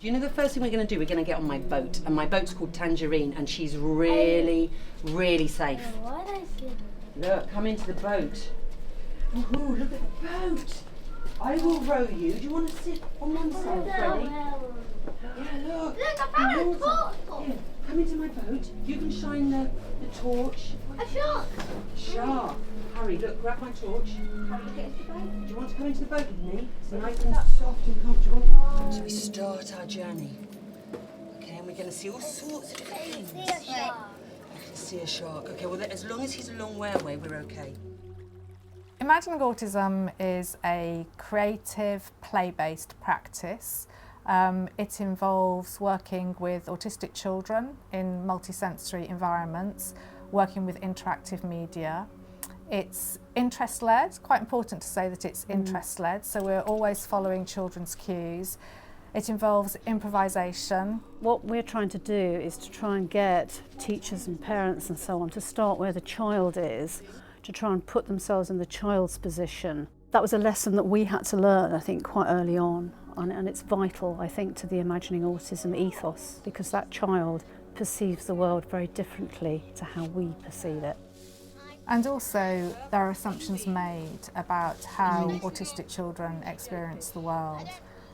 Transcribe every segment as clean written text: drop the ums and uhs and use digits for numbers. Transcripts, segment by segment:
You know, the first thing we're going to do, we're going to get on my boat, and my boat's called Tangerine, and she's really, really safe. Look, come into the boat. Ooh, look at the boat. I will row you. Do you want to sit on one side, Freddie? Yeah, look. Look, I found a torch. Here, come into my boat. You can shine the torch. A shark. Shark. Hurry, look, grab my torch. How do you get into the boat? Do you want to come into the boat with me? It's nice and soft and comfortable. So we start our journey. Okay, and we're going to see all sorts of different things. See a shark. I can see a shark. Okay, well, as long as he's a long way away, we're okay. Imagining Autism is a creative, play-based practice. It involves working with autistic children in multisensory environments, working with interactive media. It's interest-led, quite important to say that it's interest-led, so we're always following children's cues. It involves improvisation. What we're trying to do is to try and get teachers and parents and so on to start where the child is, to try and put themselves in the child's position. That was a lesson that we had to learn, I think, quite early on, and it's vital, I think, to the Imagining Autism ethos, because that child perceives the world very differently to how we perceive it. And also, there are assumptions made about how autistic children experience the world.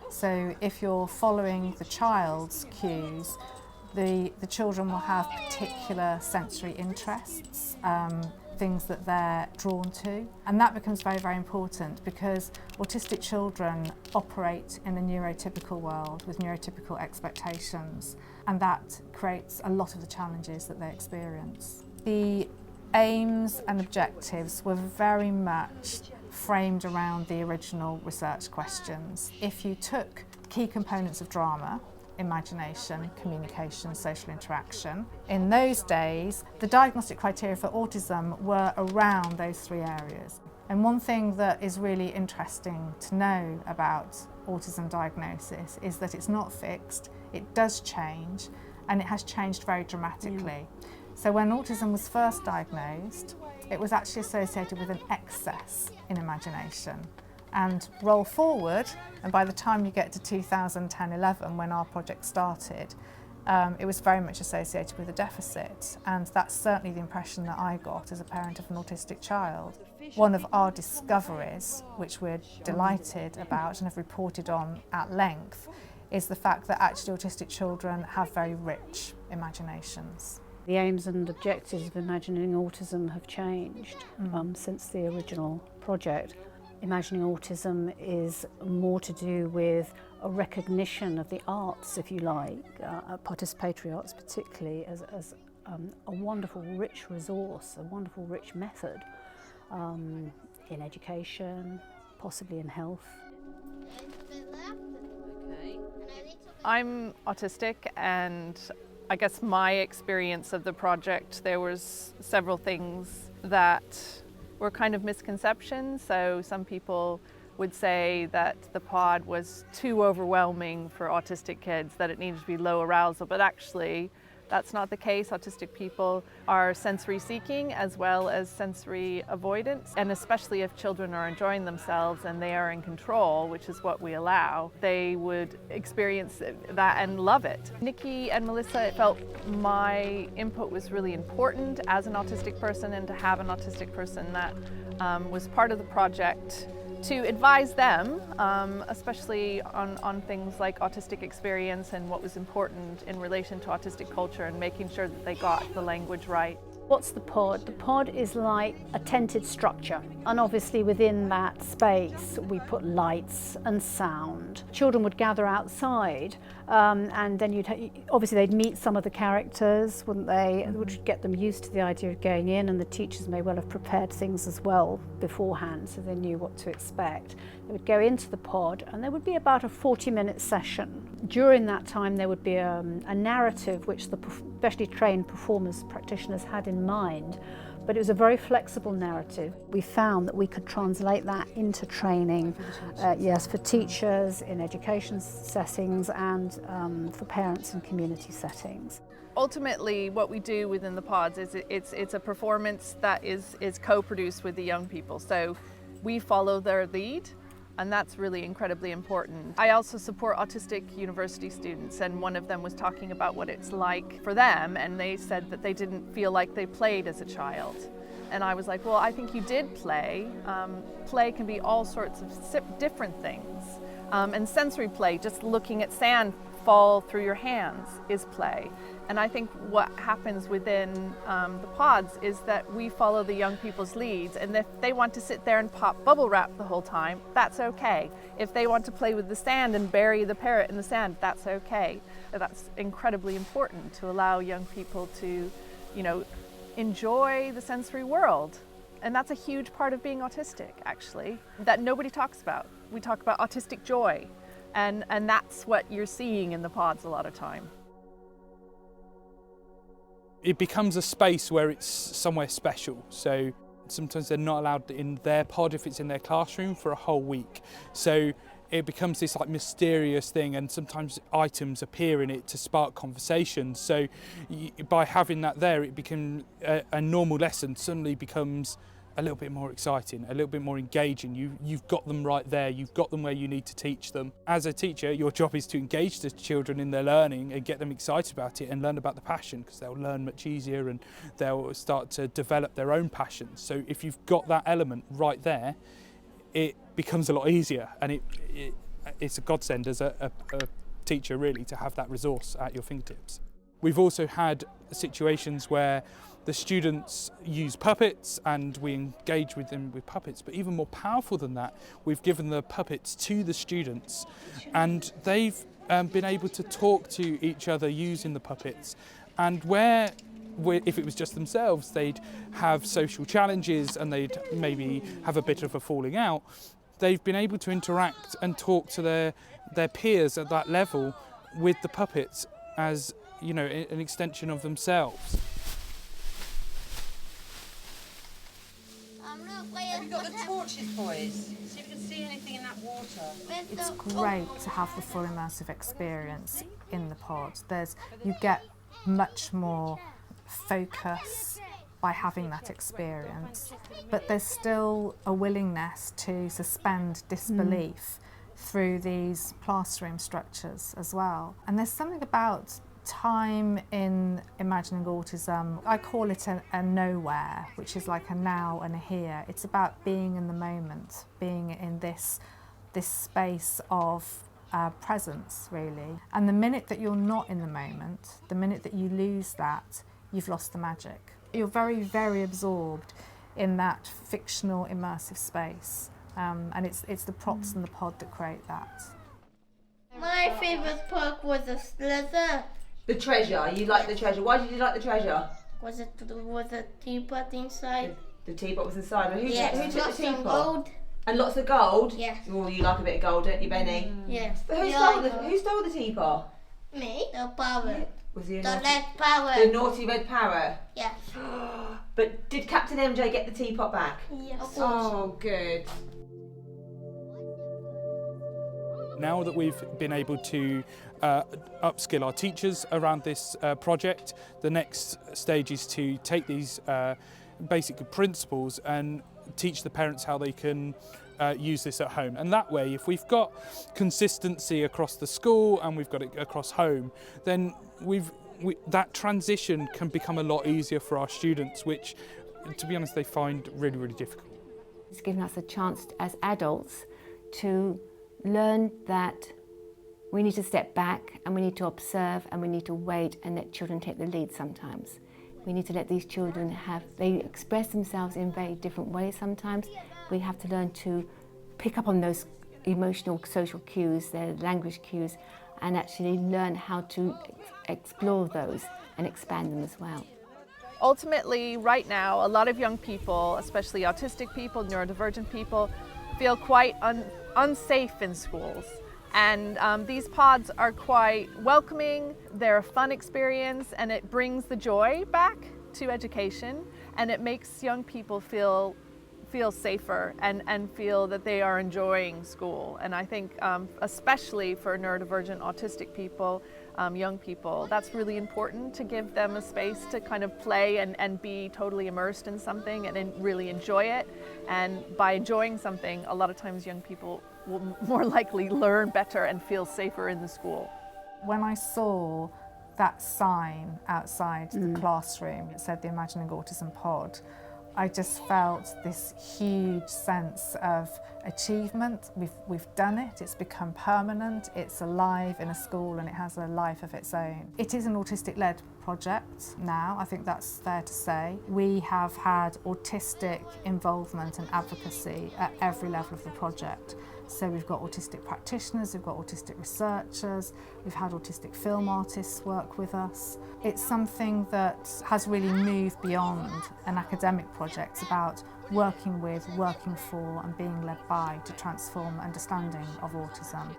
So if you're following the child's cues, the children will have particular sensory interests, things that they're drawn to. And that becomes very, very important because autistic children operate in a neurotypical world with neurotypical expectations, and that creates a lot of the challenges that they experience. The aims and objectives were very much framed around the original research questions. If you took key components of drama, imagination, communication, social interaction, in those days, the diagnostic criteria for autism were around those three areas. And one thing that is really interesting to know about autism diagnosis is that it's not fixed, it does change, and it has changed very dramatically. So when autism was first diagnosed, it was actually associated with an excess in imagination. And roll forward, and by the time you get to 2010-11, when our project started, it was very much associated with a deficit. And that's certainly the impression that I got as a parent of an autistic child. One of our discoveries, which we're delighted about and have reported on at length, is the fact that actually autistic children have very rich imaginations. The aims and objectives of Imagining Autism have changed since the original project. Imagining Autism is more to do with a recognition of the arts, if you like, participatory arts particularly, as a wonderful, rich resource, a wonderful, rich method in education, possibly in health. I'm autistic, and I guess my experience of the project, there was several things that were kind of misconceptions. So some people would say that the pod was too overwhelming for autistic kids, that it needed to be low arousal, but actually that's not the case. Autistic people are sensory seeking as well as sensory avoidance, and especially if children are enjoying themselves and they are in control, which is what we allow, they would experience that and love it. Nikki and Melissa felt my input was really important as an autistic person, and to have an autistic person that was part of the project to advise them, especially on things like autistic experience and what was important in relation to autistic culture, and making sure that they got the language right. What's the pod? The pod is like a tented structure, and obviously within that space we put lights and sound. Children would gather outside, and then obviously they'd meet some of the characters, wouldn't they? It would get them used to the idea of going in, and the teachers may well have prepared things as well beforehand so they knew what to expect. They would go into the pod and there would be about a 40-minute session. During that time there would be a narrative which the specially trained performers, practitioners had in mind, but it was a very flexible narrative. We found that we could translate that into training, yes, for teachers, in education settings, and for parents in community settings. Ultimately, what we do within the pods is it's a performance that is co-produced with the young people. So we follow their lead, and that's really incredibly important. I also support autistic university students, and one of them was talking about what it's like for them, and they said that they didn't feel like they played as a child. And I was like, well, I think you did play. Play can be all sorts of different things. And sensory play, just looking at sand fall through your hands, is play. And I think what happens within the pods is that we follow the young people's leads, and if they want to sit there and pop bubble wrap the whole time, that's okay. If they want to play with the sand and bury the parrot in the sand, that's okay. That's incredibly important to allow young people to, enjoy the sensory world. And that's a huge part of being autistic, actually, that nobody talks about. We talk about autistic joy, and that's what you're seeing in the pods a lot of time. It becomes a space where it's somewhere special. So sometimes they're not allowed in their pod if it's in their classroom for a whole week. So it becomes this like mysterious thing, and sometimes items appear in it to spark conversations. So by having that there, it becomes a normal lesson suddenly becomes a little bit more exciting, a little bit more engaging. You've got them right there, you've got them where you need to teach them. As a teacher, your job is to engage the children in their learning and get them excited about it and learn about the passion, because they'll learn much easier and they'll start to develop their own passions. So if you've got that element right there, it becomes a lot easier, and it's a godsend as a teacher really to have that resource at your fingertips. We've also had situations where the students use puppets and we engage with them with puppets, but even more powerful than that, we've given the puppets to the students and they've been able to talk to each other using the puppets. And if it was just themselves, they'd have social challenges and they'd maybe have a bit of a falling out. They've been able to interact and talk to their peers at that level with the puppets as, an extension of themselves. Have you got the torches, boys? See if you can see anything in that water. It's great to have the full immersive experience in the pod. You get much more focus by having that experience, but there's still a willingness to suspend disbelief through these classroom structures as well. And there's something about time in Imagining Autism, I call it a nowhere, which is like a now and a here. It's about being in the moment, being in this space of presence, really. And the minute that you're not in the moment, the minute that you lose that, you've lost the magic. You're very, very absorbed in that fictional immersive space, and it's the props in the pod that create that. My favourite part was the slither. The treasure. You like the treasure. Why did you like the treasure? Was a teapot inside? The teapot was inside. Who Yes, took lots the of teapot? gold. And lots of gold? Yes. Oh, you like a bit of gold, don't you, Benny? Yes. But who stole the teapot? Me? The parrot. Was he The naughty? red parrot. The naughty red parrot? Yes. But did Captain MJ get the teapot back? Yes. Of course. Oh, good. Now that we've been able to upskill our teachers around this project, the next stage is to take these basic principles and teach the parents how they can use this at home. And that way, if we've got consistency across the school and we've got it across home, then that transition can become a lot easier for our students, which, to be honest, they find really, really difficult. It's given us a chance as adults to learn that we need to step back and we need to observe and we need to wait and let children take the lead sometimes. We need to let these children they express themselves in very different ways sometimes. We have to learn to pick up on those emotional, social cues, their language cues, and actually learn how to explore those and expand them as well. Ultimately, right now, a lot of young people, especially autistic people, neurodivergent people, feel quite unsafe in schools. And these pods are quite welcoming, they're a fun experience, and it brings the joy back to education, and it makes young people feel safer and feel that they are enjoying school. And I think especially for neurodivergent autistic people, young people, that's really important, to give them a space to kind of play and be totally immersed in something and really enjoy it. And by enjoying something, a lot of times young people will more likely learn better and feel safer in the school. When I saw that sign outside the classroom, it said the Imagining Autism pod, I just felt this huge sense of achievement. We've done it, it's become permanent, it's alive in a school and it has a life of its own. It is an autistic-led project now, I think that's fair to say. We have had autistic involvement and advocacy at every level of the project. So we've got autistic practitioners, we've got autistic researchers, we've had autistic film artists work with us. It's something that has really moved beyond an academic project. It's about working with, working for and being led by to transform understanding of autism.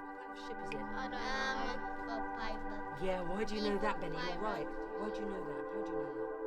Yeah, why do you know that, Benny? You're right. Why do you know that? How do you know that?